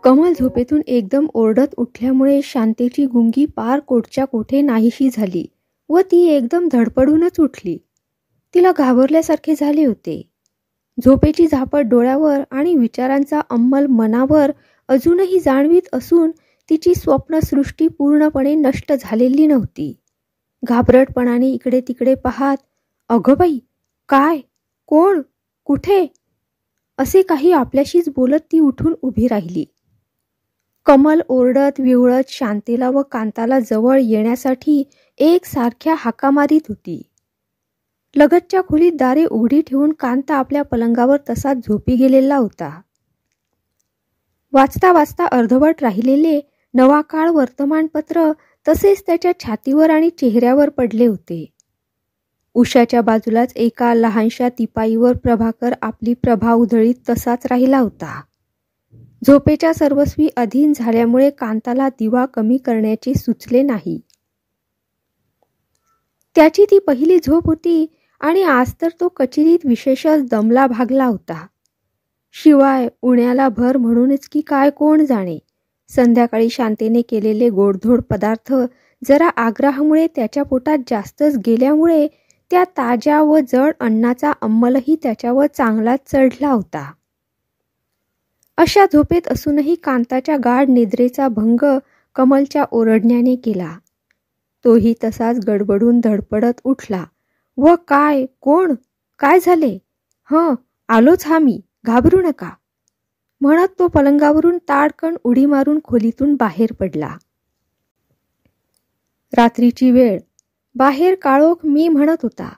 कमल झोपेतून एकदम ओरडत उठल्यामुळे शांतेची गुंगी पार कोटच्या कोठे नाहीशी झाली व ती एकदम धडपडूनच उठली. तिला घाबरल्यासारखे झाले होते. झोपेची झापट डोळ्यावर आणि विचारांचा अंमल मनावर अजूनही जाणवीत असून तिची स्वप्नसृष्टी पूर्णपणे नष्ट झालेली नव्हती. घाबरटपणाने इकडे तिकडे पाहात, "अगं बाई, काय, कोण, कुठे?" असे काही आपल्याशीच बोलत ती उठून उभी राहिली. कमल ओरडत विवळत शांतेला व कांताला जवळ येण्यासाठी एकसारख्या हाका मारीत होती. लगतच्या खोलीत दारे उघडी ठेवून कांता आपल्या पलंगावर तसाच झोपी गेलेला होता. वाचता वाचता अर्धवट राहिलेले नवाकाळ वर्तमानपत्र तसेच त्याच्या छातीवर आणि चेहऱ्यावर पडले होते. उशाच्या बाजूलाच एका लहानशा तिपाईवर प्रभाकर आपली प्रभा उधळीत तसाच राहिला होता. झोपेच्या सर्वस्वी अधीन झाल्यामुळे कांताला दिवा कमी करण्याचे सुचले नाही. त्याची ती पहिली झोप होती आणि आज तर तो कचेरीत विशेषच दमला भागला होता. शिवाय उण्याला भर म्हणूनच की काय कोण जाणे, संध्याकाळी शांतेने केलेले गोडधोड पदार्थ जरा आग्रहामुळे त्याच्या पोटात जास्तच गेल्यामुळे त्या ताज्या व जड अन्नाचा अंमलही त्याच्यावर चांगलाच चढला होता. अशा झोपेत असूनही कांताच्या गाढ निद्रेचा भंग कमलच्या ओरडण्याने केला. तोही तसाच गडबडून धडपडत उठला व "काय, कोण, काय झाले? आलोच हा मी, घाबरू नका" म्हणत तो पलंगावरून ताडकन उडी मारून खोलीतून बाहेर पडला. रात्रीची वेळ, बाहेर काळोख मी म्हणत होता.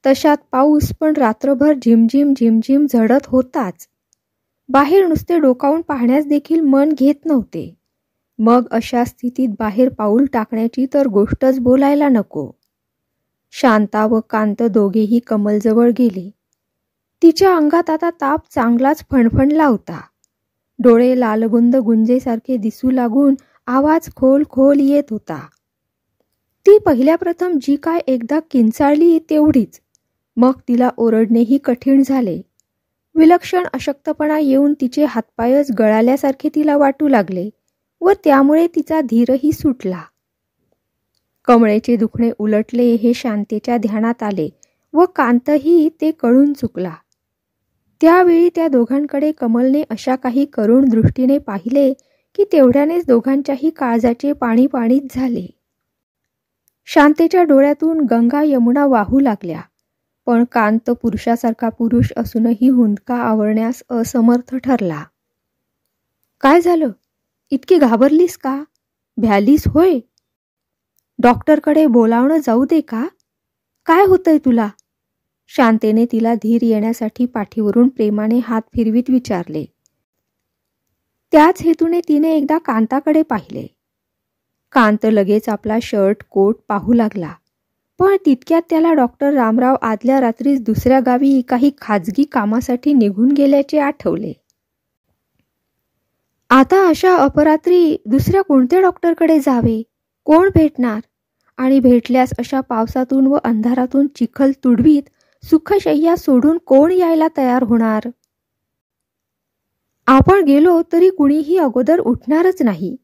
तशात पाऊस पण रात्रभर झिमझिम झिमझिम झडत होताच. बाहेर नुसते डोकावून पाहण्यास देखील मन घेत नव्हते. मग अशा स्थितीत बाहेर पाऊल टाकण्याची तर गोष्टच बोलायला नको. शांता व कांत दोघेही कमलजवळ गेले. तिच्या अंगात आता ताप चांगलाच फणफणला होता. डोळे लालबुंद गुंजेसारखे दिसू लागून आवाज खोल खोल येत होता. ती पहिल्या प्रथम जी काय एकदा किंचाळली तेवढीच, मग तिला ओरडणेही कठीण झाले. विलक्षण अशक्तपणा येऊन तिचे हातपायच गळाल्यासारखे तिला वाटू लागले व त्यामुळे तिचा धीरही सुटला. कमळेचे दुखणे उलटले हे शांतेच्या ध्यानात आले व कांतही ते कळून चुकला. त्यावेळी त्या दोघांकडे कमलने अशा काही करुण दृष्टीने पाहिले की तेवढ्यानेच दोघांच्याही काळजाचे पाणी पाणीच झाले. शांतेच्या डोळ्यातून गंगा यमुना वाहू लागल्या, पण कांत पुरुषासारखा पुरुष असूनही हुंदका आवरण्यास असमर्थ ठरला. "काय झालं? इतकी घाबरलीस का? भ्यालीस होय? डॉक्टरकडे बोलावणं जाऊ दे का? काय होतंय तुला?" शांतेने तिला धीर येण्यासाठी पाठीवरून प्रेमाने हात फिरवीत विचारले. त्याच हेतूने तिने एकदा कांताकडे पाहिले. कांत लगेच आपला शर्ट कोट पाहू लागला, पण तितक्यात त्याला डॉक्टर रामराव आदल्या रात्रीच दुसऱ्या गावी काही खाजगी कामासाठी निघून गेल्याचे आठवले. आता अशा अपरात्री दुसऱ्या कोणत्या डॉक्टरकडे जावे, कोण भेटणार? आणि भेटल्यास अशा पावसातून व अंधारातून चिखल तुडवीत सुखशय्या सोडून कोण यायला तयार होणार? आपण गेलो तरी कुणीही अगोदर उठणारच नाही.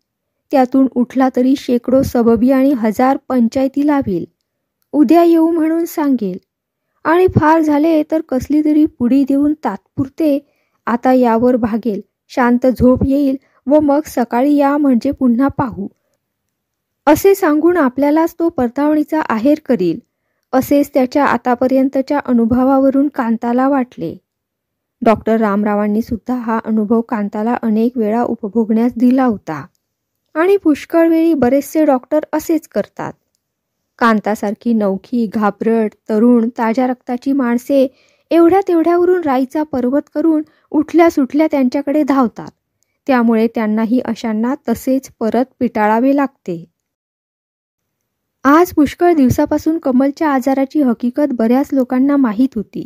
त्यातून उठला तरी शेकडो सबबी आणि 1000 पंचायती लावेल. उद्या येऊ म्हणून सांगेल आणि फार झाले तर कसली तरी पुडी देऊन तात्पुरते आता यावर भागेल, शांत झोप येईल व मग सकाळी या म्हणजे पुन्हा पाहू असे सांगून आपल्यालाच तो परतावणीचा आहेर करील, असेच त्याच्या आतापर्यंतच्या अनुभवावरून कांताला वाटले. डॉक्टर रामरावांनी सुद्धा हा अनुभव कांताला अनेक वेळा उपभोगण्यास दिला होता आणि पुष्कळ वेळी बरेचसे डॉक्टर असेच करतात. कांतासारखी नवखी, घाबरट, तरुण, ताज्या रक्ताची माणसे एवढ्या तेवढ्यावरून राईचा पर्वत करून उठल्या सुटल्या त्यांच्याकडे धावतात. त्यामुळे त्यांनाही अशांना तसेच परत पिटाळावे लागते. आज पुष्कळ दिवसापासून कमलच्या आजाराची हकीकत बऱ्याच लोकांना माहीत होती.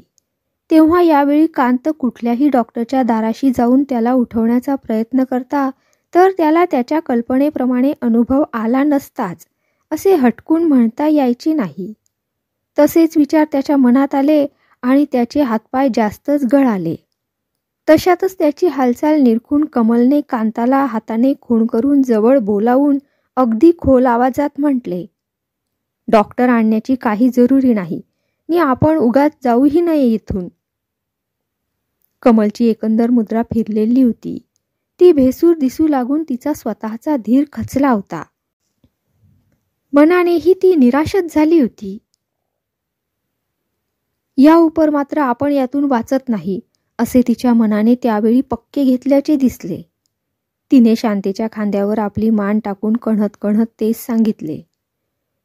तेव्हा यावेळी कांत कुठल्याही डॉक्टरच्या दाराशी जाऊन त्याला उठवण्याचा प्रयत्न करता तर त्याला त्याच्या कल्पनेप्रमाणे अनुभव आला नसताच असे हटकून म्हणता यायचे नाही. तसेच विचार त्याच्या मनात आले आणि त्याचे हातपाय जास्तच गळाले. तशातच त्याची हालचाल निरखून कमलने कांताला हाताने खूण करून जवळ बोलावून अगदी खोल आवाजात म्हटले, डॉक्टर आणण्याची काही जरुरी नाही नि आपण उगाच जाऊही नये इथून. कमलची एकंदर मुद्रा फिरलेली होती. ती भेसूर दिसू लागून तिचा स्वतःचा धीर खचला होता. मनानेही ती निराशच झाली होती. या उपर मात्र आपण यातून वाचत नाही असे तिच्या मनाने त्यावेळी पक्के घेतल्याचे दिसले. तिने शांतेच्या खांद्यावर आपली मान टाकून कणत कणत तेच सांगितले.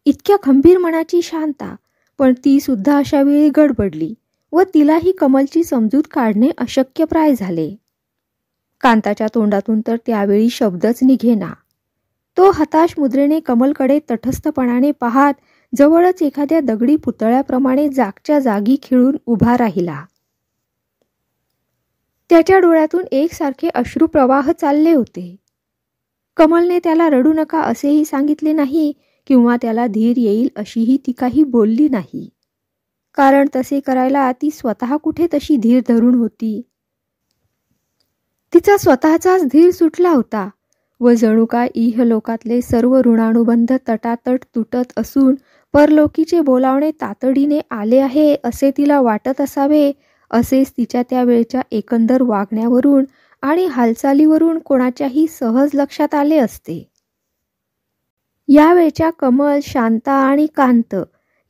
इतक्या खंबीर मनाची शांता, पण ती सुद्धा अशा वेळी गडबडली व तिलाही कमलची समजूत काढणे अशक्यप्राय झाले. कांताच्या तोंडातून तर त्यावेळी शब्दच निघेना. तो हताश मुद्रेने कमलकडे तटस्थपणाने पाहत जवळच एखाद्या दगडी पुतळ्याप्रमाणे जागच्या जागी खिळून उभा राहिला. त्याच्या डोळ्यातून एकसारखे अश्रुप्रवाह चालले होते. कमलने त्याला रडू नका असेही सांगितले नाही किंवा त्याला धीर येईल अशीही ती काही बोलली नाही, कारण तसे करायला ती स्वतः कुठे तशी धीर धरून होती. तिचा स्वतःचाच धीर सुटला होता व जणू काय इहलोकातले सर्व ऋणानुबंध तटातट तुटत असून परलोकीचे बोलावणे तातडीने आले आहे असे तिला वाटत असावे, असेच तिच्या त्यावेळच्या एकंदर वागण्यावरून आणि हालचालीवरून कोणाच्याही सहज लक्षात आले असते. यावेळच्या कमल, शांता आणि कांत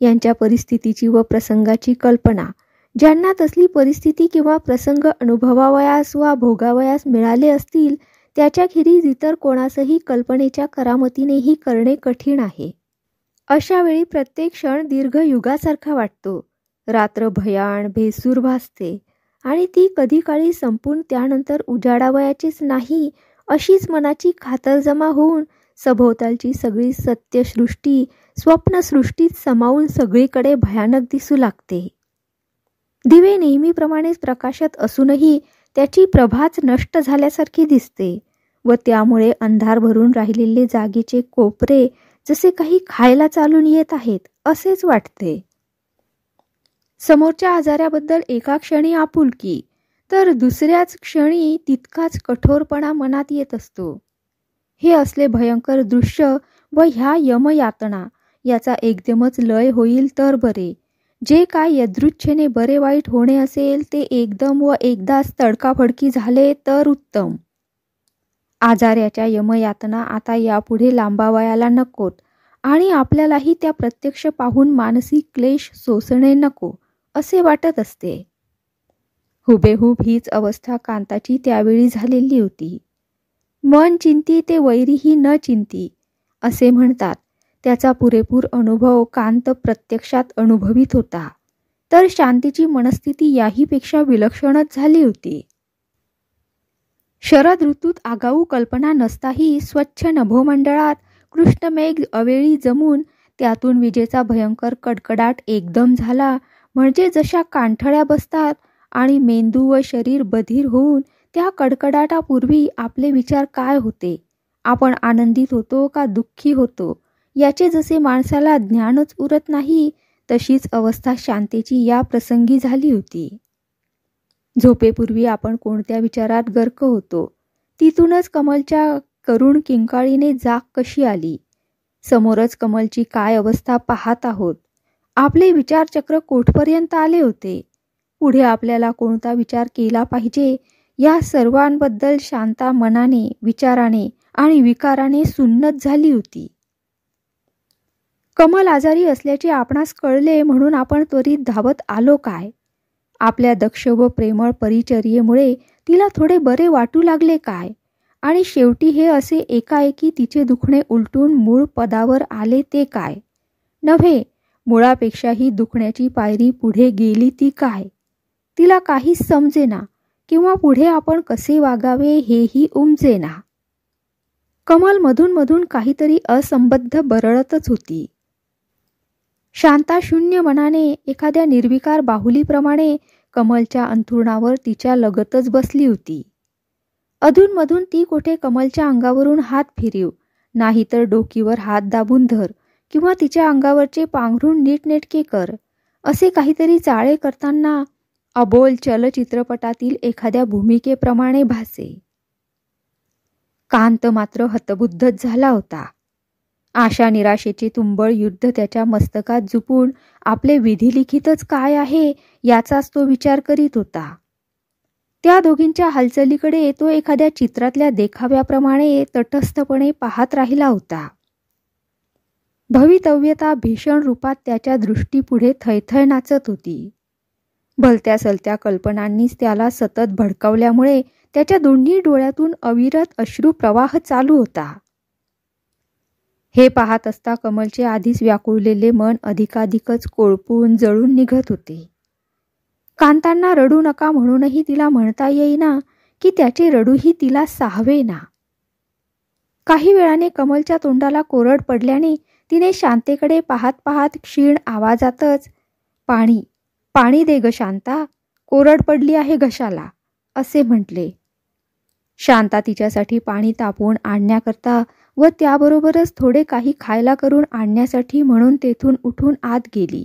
यांच्या परिस्थितीची व प्रसंगाची कल्पना, ज्यांना तसली परिस्थिती किंवा प्रसंग अनुभवावयास वा भोगावयास मिळाले असतील, त्याच्याखेरीज इतर कोणासही कल्पनेच्या करामतीनेही करणे कठीण आहे. अशा वेळी प्रत्येक क्षण दीर्घ युगासारखा वाटतो. रात्र भयाण भेसूर भासते आणि ती कधी काळी संपून त्यानंतर उजाडावयाचीच नाही अशीच मनाची खातरजमा होऊन सभोवतालची सगळी सत्यसृष्टी स्वप्नसृष्टीत समावून सगळीकडे भयानक दिसू लागते. दिवे नेहमीप्रमाणेच प्रकाशत असूनही त्याची प्रभाच नष्ट झाल्यासारखी दिसते व त्यामुळे अंधार भरून राहिलेले जागेचे कोपरे जसे काही खायला चालून येत आहेत असेच वाटते. समोरच्या आजाराबद्दल एका क्षणी आपुलकी तर दुसऱ्याच क्षणी तितकाच कठोरपणा मनात येत असतो. हे असले भयंकर दृश्य व ह्या यमयातना याचा एकदमच लय होईल तर बरे. जे काय यदृच्छेने बरे वाईट होणे असेल ते एकदम व एकदाच तडकाफडकी झाले तर उत्तम. आजाराच्या यमयातना आता यापुढे लांबावयाला नकोत आणि आपल्यालाही त्या प्रत्यक्ष पाहून मानसिक क्लेश सोसणे नको असे वाटत असते. हुबेहूब हीच अवस्था कांताची त्यावेळी झालेली होती. मन चिंती ते वैरीही न चिंती असे म्हणतात, त्याचा पुरेपूर अनुभव कांत प्रत्यक्षात अनुभवित होता. तर शांतीची मनस्थिती याहीपेक्षा विलक्षणच झाली होती. शरद ऋतूत आगाऊ कल्पना नसताही स्वच्छ नभोमंडळात कृष्णमेघ अवेळी जमून त्यातून विजेचा भयंकर कडकडाट एकदम झाला, म्हणजे जशा कानठळ्या बसतात आणि मेंदू व शरीर बधीर होऊन त्या कडकडाटापूर्वी आपले विचार काय होते, आपण आनंदित होतो का दुःखी होतो याचे जसे माणसाला ज्ञानच उरत नाही, तशीच अवस्था शांतेची या प्रसंगी झाली होती. झोपेपूर्वी आपण कोणत्या विचारात गर्क होतो, तिथूनच कमलच्या करुण किंकाळीने जाग कशी आली. समोरच कमलची काय अवस्था पाहत आहोत. आपले विचारचक्र कोठपर्यंत आले होते, पुढे आपल्याला कोणता विचार केला पाहिजे या सर्वांबद्दल शांता मनाने, विचाराने आणि विकाराने सुन्नत झाली होती. कमल आजारी असल्याचे आपणास कळले म्हणून आपण त्वरित धावत आलो काय? आपल्या दक्ष व प्रेमळ परिचर्येमुळे तिला थोडे बरे वाटू लागले काय? आणि शेवटी हे असे एकाएकी तिचे दुखणे उलटून मूळ पदावर आले ते काय? नव्हे, मुळापेक्षाही दुखण्याची पायरी पुढे गेली ती काय? तिला काहीच समजेना किंवा पुढे आपण कसे वागावे हेही उमजेना. कमल मधून मधून काहीतरी असंबद्ध बरळतच होती. शांता शून्य मनाने एखाद्या निर्विकार बाहुलीप्रमाणे कमलच्या अंथरुणावर तिच्या लगतच बसली होती. अधूनमधून ती कोठे कमलच्या अंगावरून हात फिरीव, नाहीतर डोकीवर हात दाबून धर किंवा तिच्या अंगावरचे पांघरून नीटनेटके कर, असे काहीतरी चाळे करताना अबोल चलचित्रपटातील एखाद्या भूमिकेप्रमाणे भासे. कांत मात्र हतबुद्धच झाला होता. आशा निराशेचे तुंबळ युद्ध त्याच्या मस्तकात जुपून आपले विधिलिखितच काय आहे याचाच तो विचार करीत होता. त्या दोघींच्या हालचालीकडे तो एखाद्या चित्रातल्या देखाव्याप्रमाणे तटस्थपणे पाहत राहिला होता. भवितव्यता भीषण रूपात त्याच्या दृष्टीपुढे थैथय नाचत होती. भलत्या सलत्या कल्पनांनीच त्याला सतत भडकावल्यामुळे त्याच्या दोन्ही डोळ्यातून अविरत अश्रू प्रवाह चालू होता. हे पाहत असता कमलचे आधीच व्याकुळलेले मन अधिकाधिकच कोळपून जळून निघत होते. कांतांना रडू नका म्हणूनही तिला म्हणता येईना की त्याचे रडूही तिला साहवेना. काही वेळाने कमलच्या तोंडाला कोरड पडल्याने तिने शांतेकडे पाहत पाहत क्षीण आवाजातच पाणी पाणी दे ग शांता, कोरड पडली आहे घशाला, असे म्हटले. शांता तिच्यासाठी पाणी तापवून आणण्याकरता व त्याबरोबरच थोडे काही खायला करून आणण्यासाठी म्हणून तेथून उठून आत गेली.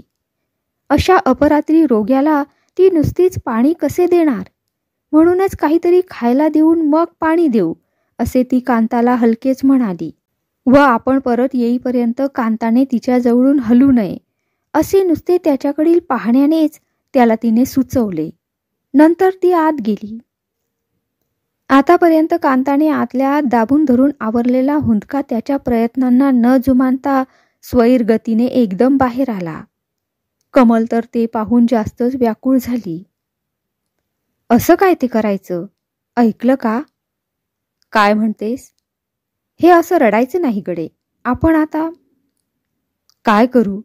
अशा अपरात्री रोग्याला ती नुसतीच पाणी कसे देणार, म्हणूनच काहीतरी खायला देऊन मग पाणी देऊ, असे ती कांताला हलकेच म्हणाली. व आपण परत येईपर्यंत कांताने तिच्याजवळून हलू नये, असे नुसते त्याच्याकडील पाहण्यानेच त्याला तिने सुचवले. नंतर ती आत गेली. आतापर्यंत कांताने आतल्या आत दाबून धरून आवरलेला हुंदका त्याच्या प्रयत्नांना न जुमानता स्वैर गतीने एकदम बाहेर आला. कमल तर ते पाहून जास्तच व्याकुळ झाली. असं काय ते करायचं? ऐकलं का? काय म्हणतेस? हे असं रडायचं नाही गडे. आपण आता काय करू?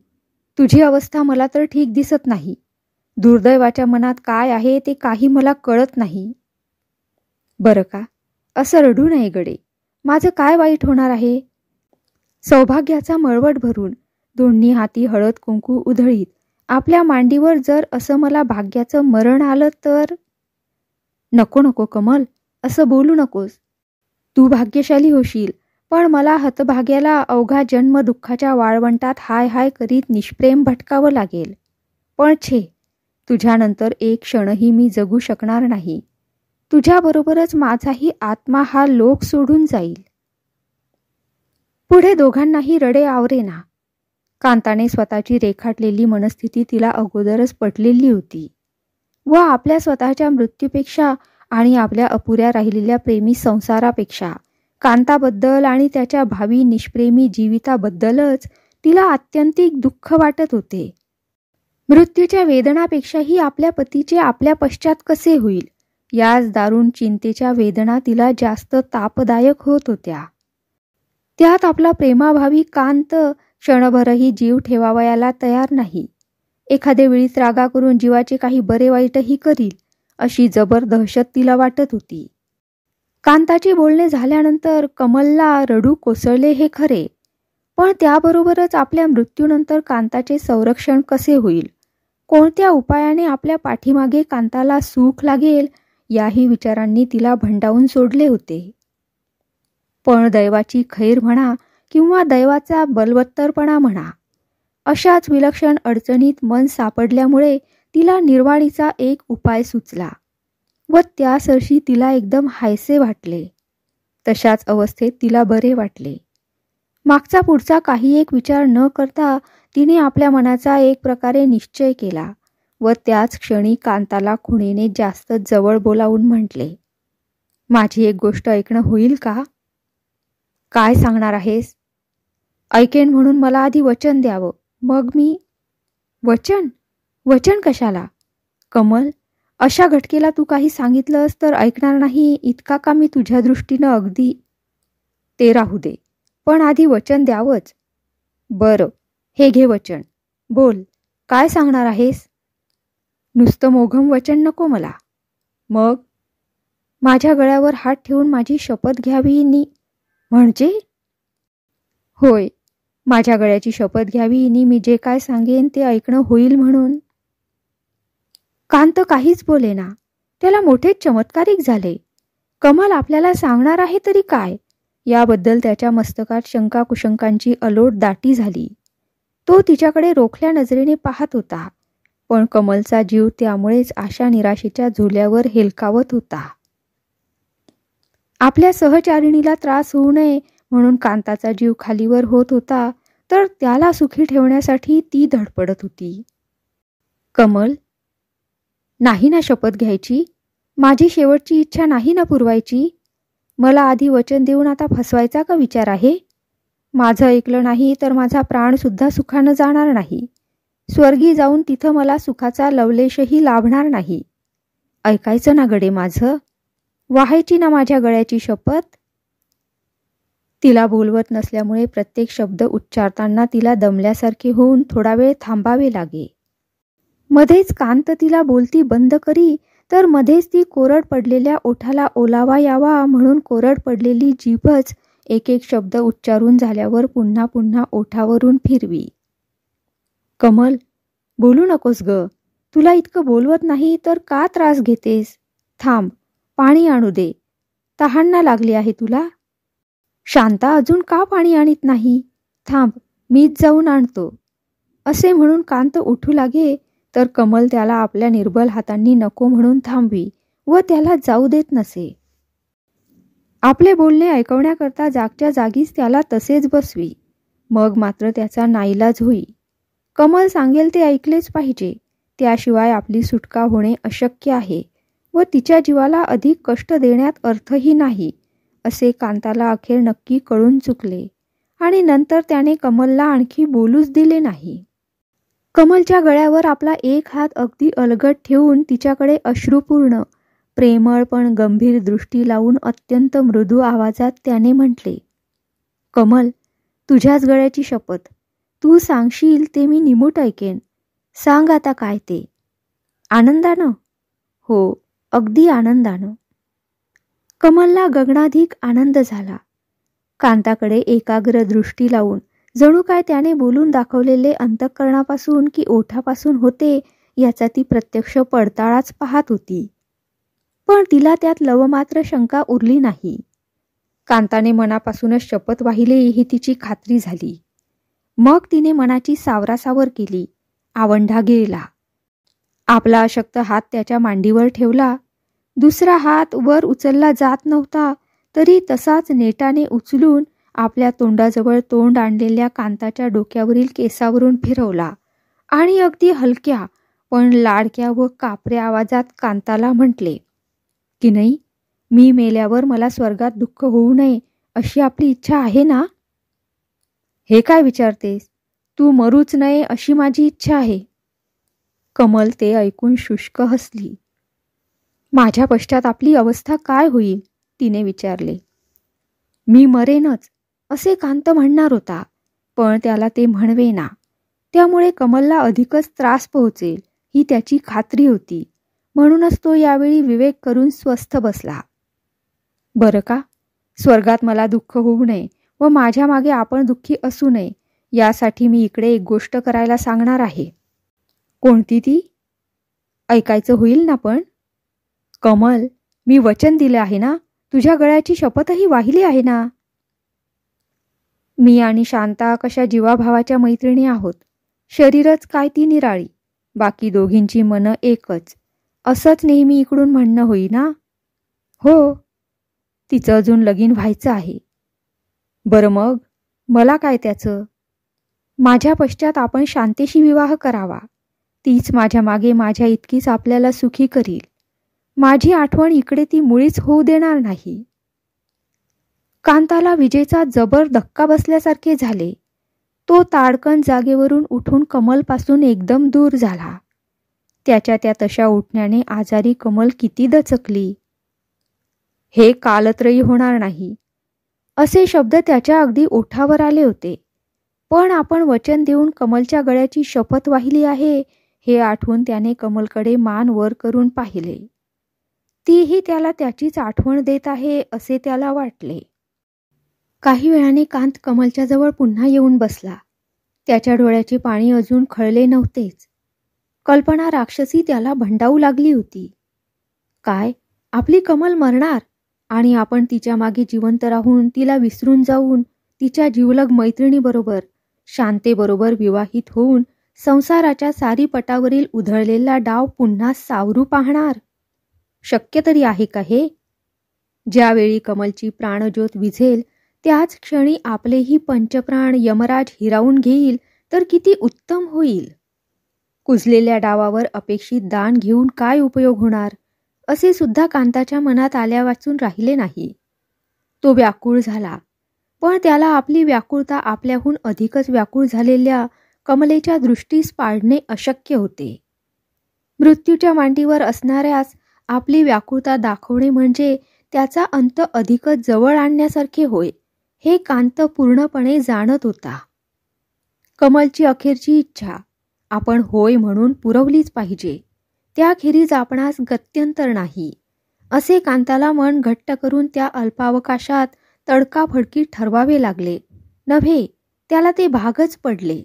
तुझी अवस्था मला तर ठीक दिसत नाही. दुर्दैवाच्या मनात काय आहे ते काही मला कळत नाही. बरं का, असं रडू नये गडे. माझं काय वाईट होणार आहे? सौभाग्याचा मळवट भरून दोन्ही हाती हळद कुंकू उधळीत आपल्या मांडीवर जर असं मला भाग्याचं मरण आलं तर? नको नको कमल, असं बोलू नकोस. तू भाग्यशाली होशील, पण मला हतभाग्याला अवघा जन्म दुःखाच्या वाळवंटात हाय हाय करीत निष्प्रेम भटकावं लागेल. पण छे, तुझ्यानंतर एक क्षणही मी जगू शकणार नाही. तुझ्याबरोबरच माझाही आत्मा हा लोक सोडून जाईल. पुढे दोघांनाही रडे आवरेना. कांताने स्वतःची रेखाटलेली मनस्थिती तिला अगोदरच पटलेली होती व आपल्या स्वतःच्या मृत्यूपेक्षा आणि आपल्या अपुऱ्या राहिलेल्या प्रेमी संसारापेक्षा कांताबद्दल आणि त्याच्या भावी निष्प्रेमी जीविताबद्दलच तिला आत्यंतिक दुःख वाटत होते. मृत्यूच्या वेदनापेक्षाही आपल्या पतीचे आपल्या पश्चात कसे होईल याच दारुण चिंतेच्या वेदना तिला जास्त तापदायक होत होत्या. त्यात आपला प्रेमाभावी कांत क्षणभरही जीव ठेवावयाला तयार नाही. एखाद्या वेळीच रागा करून जीवाचे काही बरे वाईटही करील अशी जबर दहशत तिला वाटत होती. कांताची बोलणे झाल्यानंतर कमलला रडू कोसळले हे खरे, पण त्याबरोबरच आपल्या मृत्यूनंतर कांताचे संरक्षण कसे होईल, कोणत्या उपायाने आपल्या पाठीमागे कांताला सुख लागेल याही विचारांनी तिला भंडावून सोडले होते. पण दैवाची खैर म्हणा किंवा दैवाचा बलवत्तरपणा म्हणा, अशाच विलक्षण अडचणीत मन सापडल्यामुळे तिला निर्वाणीचा एक उपाय सुचला व त्यासरशी तिला एकदम हायसे वाटले. तशाच अवस्थेत तिला बरे वाटले. मागचा पुढचा काही एक विचार न करता तिने आपल्या मनाचा एक प्रकारे निश्चय केला व त्याच क्षणी कांताला खुणेने जास्त जवळ बोलावून म्हटले, माझी एक गोष्ट ऐकणं होईल का? काय सांगणार आहेस? ऐकेन म्हणून मला आधी वचन द्यावं, मग मी. वचन? वचन कशाला? कमल, अशा घटकेला तू काही सांगितलंस तर ऐकणार नाही इतका का मी तुझ्या दृष्टीनं अगदी. ते राहू दे, पण आधी वचन द्यावंच. बरं, हे घे वचन. बोल, काय सांगणार आहेस? नुसतं मोघम वचन नको मला. मग? माझ्या गळ्यावर हात ठेवून माझी शपथ घ्यावी नि. म्हणजे? होय, माझ्या गळ्याची शपथ घ्यावी नि मी जे काय सांगेन ते ऐकणं होईल म्हणून. कांत काहीच बोलेना. त्याला मोठेच चमत्कारिक झाले. कमल आपल्याला सांगणार आहे तरी काय याबद्दल त्याच्या मस्तकात शंका कुशंकांची अलोट दाटी झाली. तो तिच्याकडे रोखल्या नजरेने पाहत होता. पण कमलचा जीव त्यामुळेच आशा निराशेच्या झोल्यावर हेलकावत होता. आपल्या सहचारिणीला त्रास होऊ नये म्हणून कांताचा जीव खालीवर होत होता, तर त्याला सुखी ठेवण्यासाठी ती धडपडत होती. कमल, नाही ना शपथ घ्यायची? माझी शेवटची इच्छा नाही ना पुरवायची? मला आधी वचन देऊन आता फसवायचा का विचार आहे? माझं ऐकलं नाही तर माझा प्राणसुद्धा सुखानं जाणार नाही. स्वर्गी जाऊन तिथं मला सुखाचा लवलेशही लाभणार नाही. ऐकायचं ना गडे माझं? वाहायची ना माझ्या गळ्याची शपथ? तिला बोलवत नसल्यामुळे प्रत्येक शब्द उच्चारताना तिला दमल्यासारखे होऊन थोडा वेळ थांबावे लागे. मध्येच कांत तिला बोलती बंद करी, तर मध्येच ती कोरड पडलेल्या ओठाला ओलावा यावा म्हणून कोरड पडलेली जीभच एक एक शब्द उच्चारून झाल्यावर पुन्हा पुन्हा ओठावरून फिरवी. कमल, बोलू नकोस ग. तुला इतकं बोलवत नाही तर का त्रास घेतेस? थांब, पाणी आणू दे. तहान लागली आहे तुला? शांता अजून का पाणी आणत नाही? थांब, मीच जाऊन आणतो. असे म्हणून कांत उठू लागे, तर कमल त्याला आपल्या निर्बल हातांनी नको म्हणून थांबवी व त्याला जाऊ देत नसे. आपले बोलणे ऐकवण्याकरता जागच्या जागीच त्याला तसेच बसवी. मग मात्र त्याचा नाईलाज होई. कमल सांगेल ते ऐकलेच पाहिजे, त्याशिवाय आपली सुटका होणे अशक्य आहे व तिच्या जीवाला अधिक कष्ट देण्यात अर्थही नाही, असे कांताला अखेर नक्की कळून चुकले आणि नंतर त्याने कमलला आणखी बोलूच दिले नाही. कमलच्या गळ्यावर आपला एक हात अगदी अलगद ठेवून तिच्याकडे अश्रुपूर्ण, प्रेमळ पण गंभीर दृष्टी लावून अत्यंत मृदू आवाजात त्याने म्हटले, कमल, तुझ्याच गळ्याची शपथ. तू सांगशील ते मी निमूट ऐकेन. सांग आता काय ते. आनंदानं? हो, अगदी आनंदानं. कमलला गगनाधिक आनंद झाला. कांताकडे एकाग्र दृष्टी लावून जणू काय त्याने बोलून दाखवलेले अंतःकरणापासून की ओठापासून होते याचा ती प्रत्यक्ष पडताळाच पाहत होती. पण तिला त्यात लवमात्र शंका उरली नाही. कांताने मनापासूनच शपथ वाहिली ही तिची खात्री झाली. मग तिने मनाची सावरासावर केली, आवंढा गिळला. आपला अशक्त हात त्याच्या मांडीवर ठेवला. दुसरा हात वर उचलला जात नव्हता, तरी तसाच नेटाने उचलून आपल्या तोंडाजवळ तोंड आणलेल्या कांताच्या डोक्यावरील केसावरून फिरवला आणि अगदी हलक्या पण लाडक्या व कापऱ्या आवाजात कांताला म्हटले, की नाही, मी मेल्यावर मला स्वर्गात दुःख होऊ नये अशी आपली इच्छा आहे ना? हे काय विचारतेस? तू मरूच नये अशी माझी इच्छा आहे. कमल ते ऐकून शुष्क हसली. माझ्या पश्चात आपली अवस्था काय होईल? तिने विचारले. मी मरेनच असे कांत म्हणणार होता, पण त्याला ते म्हणवेना. त्यामुळे कमलला अधिकच त्रास पोहोचेल ही त्याची खात्री होती. म्हणूनच तो यावेळी विवेक करून स्वस्थ बसला. बरं का, स्वर्गात मला दुःख होऊ नये व माझ्या मागे आपण दुःखी असू नये यासाठी मी इकडे एक गोष्ट करायला सांगणार आहे. कोणती ती? ऐकायचं होईल ना पण? कमल, मी वचन दिले आहे ना, तुझ्या गळ्याची शपथही वाहिली आहे ना. मी आणि शांता कशा जीवाभावाच्या मैत्रिणी आहोत. शरीरच काय ती निराळी, बाकी दोघींची मनं एकच, असंच नेहमी इकडून म्हणणं होई ना? हो. तिचं अजून लगीन व्हायचं आहे. बरं मग, मला काय त्याचं? माझ्या पश्चात आपण शांतेशी विवाह करावा. तीच माझ्या मागे माझ्या इतकीच आपल्याला सुखी करील. माझी आठवण इकडे ती मुळीच होऊ देणार नाही. कांताला विजेचा जबर धक्का बसल्यासारखे झाले. तो ताडकन जागेवरून उठून कमलपासून एकदम दूर झाला. त्याच्या त्या तशा उठण्याने आजारी कमल किती दचकली. हे कालत्रयी होणार नाही असे शब्द त्याच्या अगदी ओठावर आले होते. पण आपण वचन देऊन कमलच्या गळ्याची शपथ वाहिली आहे हे आठवून त्याने कमलकडे मान वर करून पाहिले. तीही त्याला त्याचीच आठवण देत आहे असे त्याला वाटले. काही वेळाने कांत कमलच्या जवळ पुन्हा येऊन बसला. त्याच्या डोळ्याचे पाणी अजून खळले नव्हतेच. कल्पना राक्षसी त्याला भंडावू लागली होती. काय, आपली कमल मरणार आणि आपण तिच्या मागे जिवंत राहून तिला विसरून जाऊन तिच्या जीवलग मैत्रिणीबरोबर शांतेबरोबर विवाहित होऊन संसाराच्या सारीपटावरील उधळलेला डाव पुन्हा सावरू पाहणार? शक्य तरी आहे का हे? ज्यावेळी कमलची प्राणज्योत विझेल त्याच क्षणी आपलेही पंचप्राण यमराज हिरावून घेईल तर किती उत्तम होईल. कुजलेल्या डावावर अपेक्षित दान घेऊन काय उपयोग होणार, असे सुद्धा कांताच्या मनात आल्या वाचून राहिले नाही. तो व्याकुळ झाला, पण त्याला आपली व्याकुळता आपल्याहून अधिकच व्याकुळ झालेल्या कमलेच्या दृष्टीस पाडणे अशक्य होते. मृत्यूच्या मांडीवर असणाऱ्यास आपली व्याकुळता दाखवणे म्हणजे त्याचा अंत अधिकच जवळ आणण्यासारखे होय, हे कांत पूर्णपणे जाणत होता. कमलची अखेरची इच्छा आपण होय म्हणून पुरवलीच पाहिजे, त्याखेरीज आपणास गत्यंतर नाही, असे कांताला मन घट्ट करून त्या अल्पावकाशात तडकाफडकी ठरवावे लागले. नव्हे, त्याला ते भागच पडले.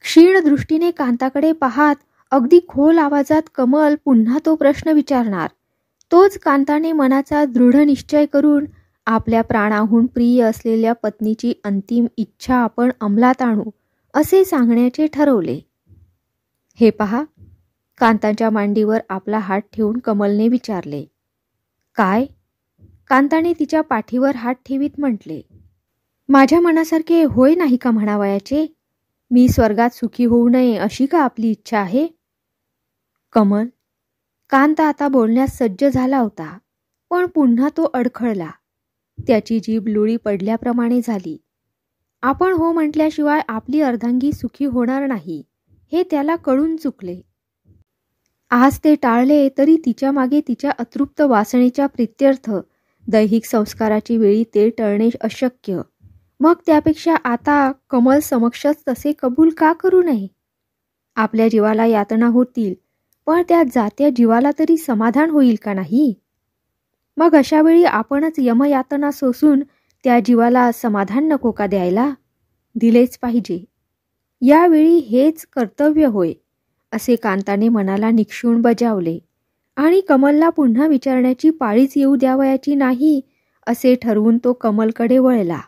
क्षीण दृष्टीने कांताकडे पाहात अगदी खोल आवाजात कमल पुन्हा तो प्रश्न विचारणार. तोच कांताने मनाचा दृढ निश्चय करून आपल्या प्राणाहून प्रिय असलेल्या पत्नीची अंतिम इच्छा आपण अंमलात आणू, असे सांगण्याचे ठरवले. हे पहा, कांताच्या मांडीवर आपला हात ठेवून कमलने विचारले. काय? कांताने तिच्या पाठीवर हात ठेवीत म्हटले. माझ्या मनासारखे होय नाही का म्हणावयाचे? मी स्वर्गात सुखी होऊ नये अशी का आपली इच्छा आहे? कमल. कांत आता बोलण्यास सज्ज झाला होता, पण पुन्हा तो अडखळला. त्याची जीभ लुळी पडल्याप्रमाणे झाली. आपण हो म्हटल्याशिवाय आपली अर्धांगी सुखी होणार नाही, हे त्याला कळून चुकले. आज ते टाळले तरी तिच्या मागे तिच्या अतृप्त वासनेच्या प्रित्यर्थ दैहिक संस्काराची वेळी ते टळणे अशक्य. मग त्यापेक्षा आता कमल समक्षच तसे कबूल का करू नये? आपल्या जीवाला यातना होतील, पण त्या जात्या जीवाला तरी समाधान होईल का नाही? मग अशा वेळी आपणच यमयातना सोसून त्या जीवाला समाधान नको का द्यायला? दिलेच पाहिजे. यावेळी हेच कर्तव्य होय, असे कांताने मनाला निक्षून बजावले आणि कमलला पुन्हा विचारण्याची पाळीच येऊ द्यावयाची नाही, असे ठरवून तो कमलकडे वळला.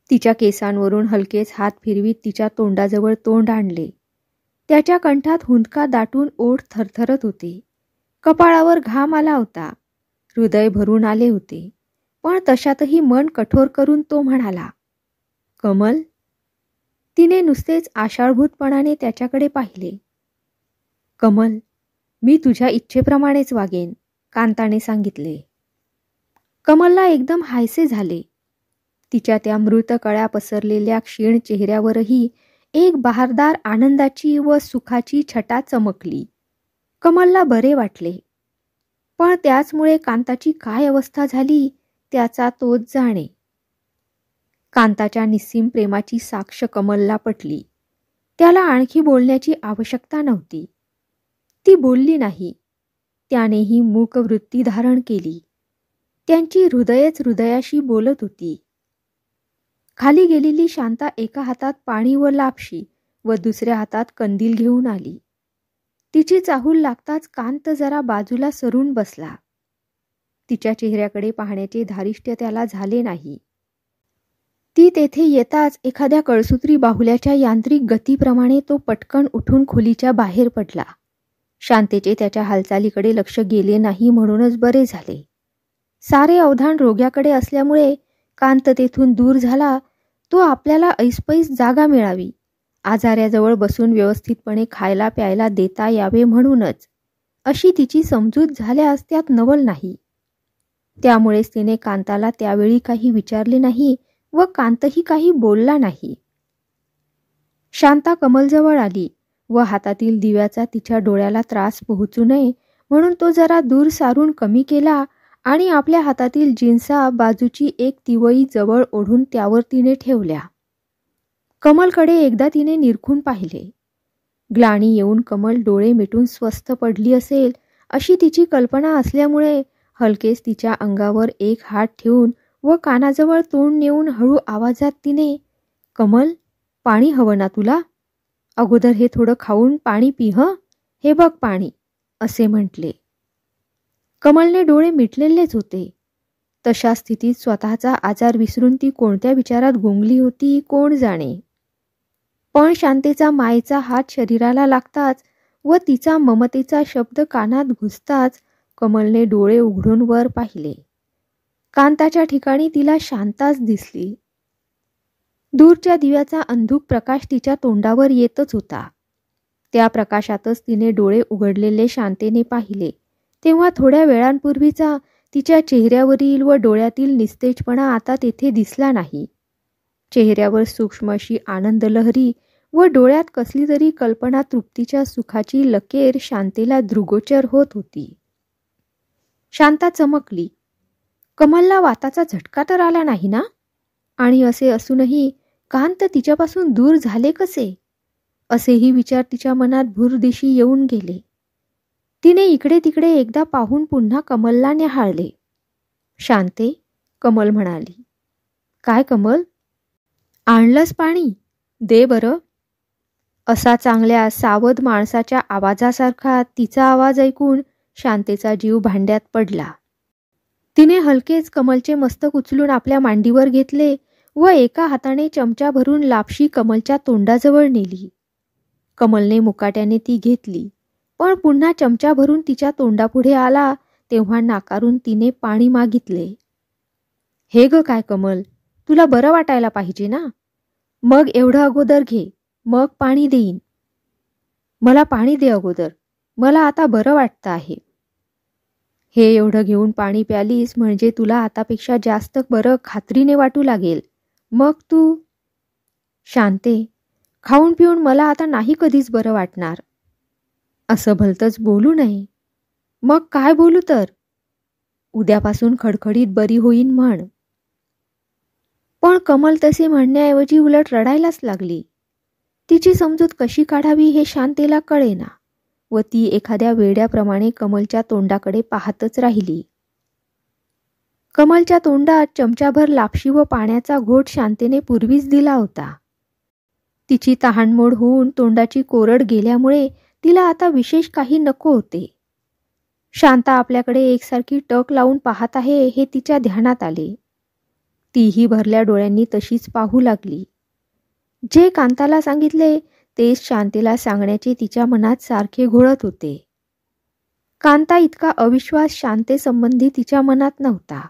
तिच्या केसांवरून हलकेच हात फिरवीत तिच्या तोंडाजवळ तोंड आणले. त्याच्या कंठात हुंदका दाटून ओठ थरथरत होते. कपाळावर घाम आला होता. हृदय भरून आले होते. पण तशातही मन कठोर करून तो म्हणाला, कमल. तिने नुसतेच आषाढभूतपणाने त्याच्याकडे पाहिले. कमल, मी तुझ्या इच्छेप्रमाणेच वागेन, कांताने सांगितले. कमलला एकदम हायसे झाले. तिच्या त्या मृत कळ्या पसरलेल्या क्षीण चेहऱ्यावरही एक बहारदार आनंदाची व सुखाची छटा चमकली. कमलला बरे वाटले. पण त्याचमुळे कांताची काय अवस्था झाली त्याचा तोच जाणे. कांताच्या निस्सीम प्रेमाची साक्ष कमलला पटली. त्याला आणखी बोलण्याची आवश्यकता नव्हती. ती बोलली नाही. त्यानेही मूक वृत्ती धारण केली. त्यांची हृदयच हृदयाशी बोलत होती. खाली गेलेली शांता एका हातात पाणी व लापशी व दुसऱ्या हातात कंदील घेऊन आली. तिची चाहूल लागताच कांत जरा बाजूला सरून बसला. तिच्या चेहऱ्याकडे पाहण्याचे धारिष्ट्य त्याला झाले नाही. ती तेथे येताच एखाद्या कळसूत्री बाहुल्याच्या यांत्रिक गतीप्रमाणे तो पटकन उठून खोलीच्या बाहेर पडला. शांतेचे त्याच्या हालचालीकडे लक्ष गेले नाही म्हणूनच बरे झाले. सारे अवधान रोग्याकडे असल्यामुळे कांत तेथून दूर झाला. तो आपल्याला ऐसपैस जागा मिळावी, आजाऱ्याजवळ बसून व्यवस्थितपणे खायला प्यायला देता यावे म्हणूनच, अशी तिची समजूत झाल्यास त्यात नवल नाही. त्यामुळेच तिने कांताला त्यावेळी काही विचारले नाही व कांतही काही बोलला नाही. शांता कमलजवळ आली व हातातील दिव्याचा तिच्या डोळ्याला त्रास पोहोचू नये म्हणून तो जरा दूर सारून कमी केला आणि आपल्या हातातील जिन्सा बाजूची एक तिवई जवळ ओढून त्यावर तिने ठेवल्या. कमलकडे एकदा तिने निरखून पाहिले. ग्लानी येऊन कमल डोळे मिटून स्वस्थ पडली असेल अशी तिची कल्पना असल्यामुळे हलकेच तिच्या अंगावर एक हात ठेवून व कानाजवळ तोंड नेऊन हळू आवाजात तिने, कमल, पाणी हवं ना तुला? अगोदर हे थोडं खाऊन पाणी पी हं, हे बघ पाणी, असे म्हटले. कमलने डोळे मिटलेलेच होते. तशा स्थितीत स्वतःचा आजार विसरून ती कोणत्या विचारात गुंगली होती कोण जाणे. पण शांतेचा मायेचा हात शरीराला लागताच व तिचा ममतेचा शब्द कानात घुसताच कमलने डोळे उघडून वर पाहिले. कांताच्या ठिकाणी तिला शांताच दिसली. दूरच्या दिव्याचा अंधुक प्रकाश तिच्या तोंडावर येतच होता. त्या प्रकाशातच तिने डोळे उघडलेले शांतेने पाहिले, तेव्हा थोड्या वेळांपूर्वीचा तिच्या चेहऱ्यावरील व डोळ्यातील निस्तेजपणा आता तेथे दिसला नाही. चेहऱ्यावर सूक्ष्म अशी आनंद लहरी व डोळ्यात कसली तरी कल्पना तृप्तीच्या सुखाची लकेर शांतेला दृगोचर होत होती. शांता चमकली. कमलला वाताचा झटका तर आला नाही ना? आणि असे असूनही कांत तिच्यापासून दूर झाले कसे? असेही विचार तिच्या मनात भूरदिशी येऊन गेले. तिने इकडे तिकडे एकदा पाहून पुन्हा कमलला न्याहाळले. शांते, कमल म्हणाली. काय कमल? आणलंस पाणी? दे बरं. असा चांगल्या सावध माणसाच्या आवाजासारखा तिचा आवाज ऐकून शांतेचा जीव भांड्यात पडला. तिने हलकेच कमलचे मस्तक उचलून आपल्या मांडीवर घेतले व एका हाताने चमचा भरून लापशी कमलच्या तोंडाजवळ नेली. कमलने मुकाट्याने ती घेतली, पण पुन्हा चमचा भरून तिच्या तोंडापुढे आला तेव्हा नाकारून तिने पाणी मागितले. हे ग काय कमल, तुला बरं वाटायला पाहिजे ना? मग एवढं अगोदर घे, मग पाणी देईन. मला पाणी दे अगोदर, मला आता बरं वाटतं आहे. हे एवढं घेऊन पाणी प्यालीस म्हणजे तुला आतापेक्षा जास्त बरं खात्रीने वाटू लागेल. मग तू. शांते, खाऊन पिऊन मला आता नाही कधीच बरं वाटणार. असं भलतंच बोलू नये. मग काय बोलू तर? उद्यापासून खडखडीत बरी होईन म्हण. पण कमल तसे म्हणण्याऐवजी उलट रडायलाच लागली. तिची समजूत कशी काढावी हे शांतेला कळेना व ती एखाद्या वेड्याप्रमाणे कमलच्या तोंडाकडे पाहतच राहिली. कमलच्या तोंडात चमचाभर लापशी व पाण्याचा घोट शांतेने पूर्वीच दिला होता. तिची तहानमोड होऊन तोंडाची कोरड गेल्यामुळे तिला आता विशेष काही नको होते. शांता आपल्याकडे एकसारखी टक लावून पाहत आहे हे तिच्या ध्यानात आले. तीही भरल्या डोळ्यांनी तशीच पाहू लागली. जे कांताला सांगितले तेच शांतेला सांगण्याचे तिच्या मनात सारखे घोळत होते. कांता इतका अविश्वास शांतेसंबंधी तिच्या मनात नव्हता.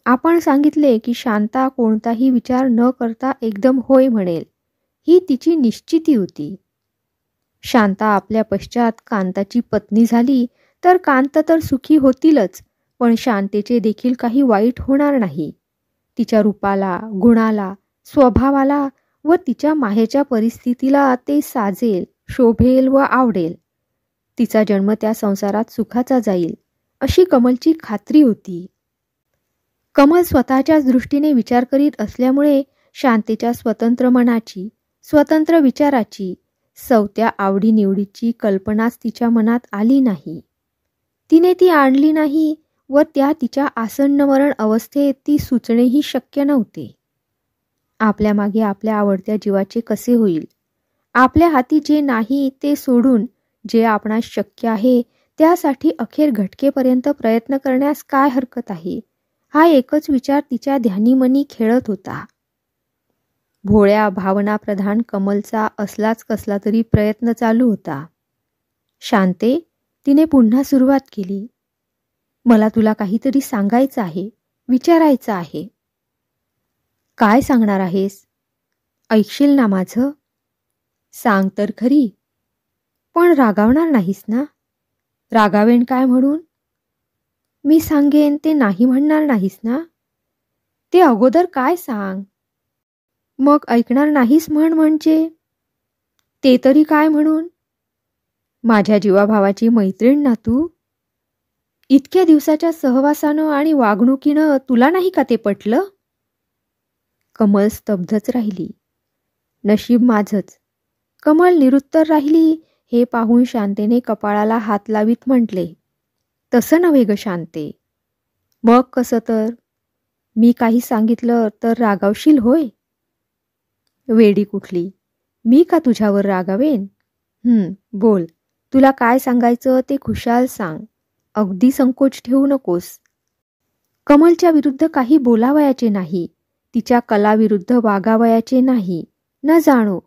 आपण सांगितले की शांता कोणताही विचार न करता एकदम होय म्हणेल, ही तिची निश्चिती होती. शांता आपल्या पश्चात कांताची पत्नी झाली तर कांत तर सुखी होतीलच, पण शांतेचे देखील काही वाईट होणार नाही. तिच्या रूपाला, गुणाला, स्वभावाला व तिच्या माहेरच्या परिस्थितीला ते साजेल, शोभेल व आवडेल. तिचा जन्म त्या संसारात सुखाचा जाईल अशी कमलची खात्री होती. कमल स्वतःच्याच दृष्टीने विचार करीत असल्यामुळे शांतेच्या स्वतंत्र मनाची, स्वतंत्र विचाराची, सवत्या आवडीनिवडीची कल्पनाच तिच्या मनात आली नाही. तिने ती आणली नाही व त्या तिच्या आसन्न मरण अवस्थेत ती सुचणेही शक्य नव्हते. आपल्या मागे आपल्या आवडत्या जीवाचे कसे होईल? आपल्या हाती जे नाही ते सोडून जे आपणास शक्य आहे त्यासाठी अखेर घटकेपर्यंत प्रयत्न करण्यास काय हरकत आहे? हा एकच विचार तिच्या ध्यानीमनी खेळत होता. भोळ्या भावनाप्रधान कमलचा असलाच कसला तरी प्रयत्न चालू होता. शांते, तिने पुन्हा सुरुवात केली. मला तुला काहीतरी सांगायचं आहे, विचारायचं आहे. काय सांगणार आहेस? ऐकशील ना माझं? सांग तर खरी. पण रागावणार नाहीस ना? रागावेन काय म्हणून? मी सांगेन ते नाही म्हणणार नाहीस ना? ते अगोदर काय सांग. मग ऐकणार नाहीस म्हणजे? ते तरी काय म्हणून? माझ्या जीवाभावाची मैत्रीण ना तू. इतक्या दिवसाच्या सहवासानं आणि वागणुकीनं तुला नाही का ते पटलं? कमल स्तब्धच राहिली. नशीब माझंच. कमल निरुत्तर राहिली हे पाहून शांतेने कपाळाला हात लावीत म्हटले, तसं नव्हे ग शांते. मग कसं तर? मी काही सांगितलं तर रागावशील होय? वेडी कुठली, मी का तुझ्यावर रागावेन? बोल, तुला काय सांगायचं ते खुशाल सांग. अगदी संकोच ठेवू नकोस. कमलच्या विरुद्ध काही बोलावयाचे नाही, तिच्या कलाविरुद्ध वागावयाचे नाही. न जाणो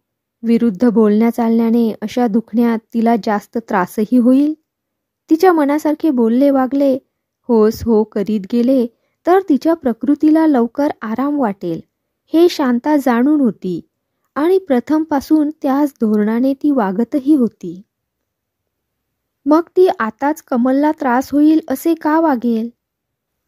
विरुद्ध बोलण्या चालण्याने अशा दुखण्यात तिला जास्त त्रासही होईल. तिच्या मनासारखे बोलले वागले, होस हो करीत गेले तर तिच्या प्रकृतीला लवकर आराम वाटेल हे शांता जाणून होती आणि प्रथमपासून त्याच धोरणाने ती वागतही होती. मग ती आताच कमलला त्रास होईल असे का वागेल?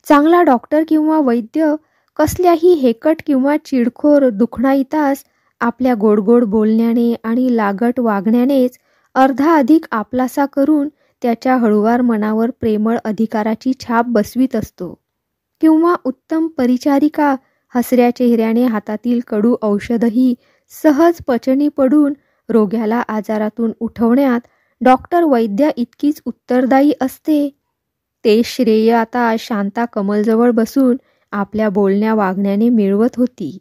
चांगला डॉक्टर किंवा वैद्य कसल्याही हेकट किंवा चिडखोर दुखणाईतास आपल्या गोडगोड बोलण्याने आणि लागट वागण्यानेच अर्धा अधिक आपलासा करून त्याच्या हळुवार मनावर प्रेमळ अधिकाराची छाप बसवीत असतो. किंवा उत्तम परिचारिका हसऱ्या चेहऱ्याने हातातील कडू औषधही सहज पचनी पडून रोग्याला आजारातून उठवण्यात डॉक्टर वैद्या इतकीच उत्तरदायी असते. ते श्रेय आता शांता कमलजवळ बसून आपल्या बोलण्या वागण्याने मिळवत होती.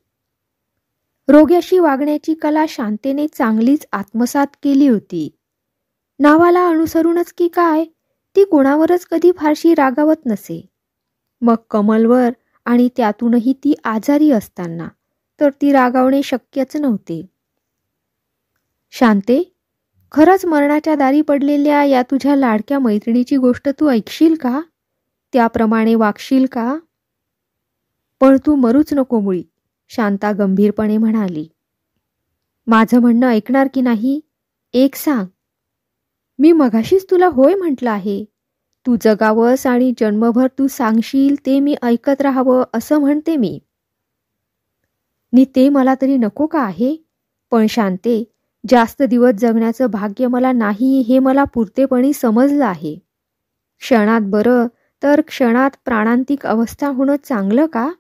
रोग्याशी वागण्याची कला शांतेने चांगलीच आत्मसात केली होती. नावाला अनुसरूनच की काय, ती कुणावरच कधी फारशी रागावत नसे. मग कमलवर, आणि त्यातूनही ती आजारी असताना, तर ती रागावणे शक्यच नव्हते. शांते, खरंच मरणाच्या दारी पडलेल्या या तुझ्या लाडक्या मैत्रिणीची गोष्ट तू ऐकशील का? त्याप्रमाणे वागशील का? पण तू मरूच नको मुळी, शांता गंभीरपणे म्हणाली. माझं म्हणणं ऐकणार की नाही? एक सांग. मी मगाशीच तुला होय म्हटलं आहे. तू जगावंस आणि जन्मभर तू सांगशील ते मी ऐकत राहावं असं म्हणते मी. नि ते मला तरी नको का आहे? पण शांते, जास्त दिवस जगण्याचं भाग्य मला नाही हे मला पुरतेपणी समजलं आहे. क्षणात बरं तर क्षणात प्राणांतिक अवस्था होणं चांगलं का?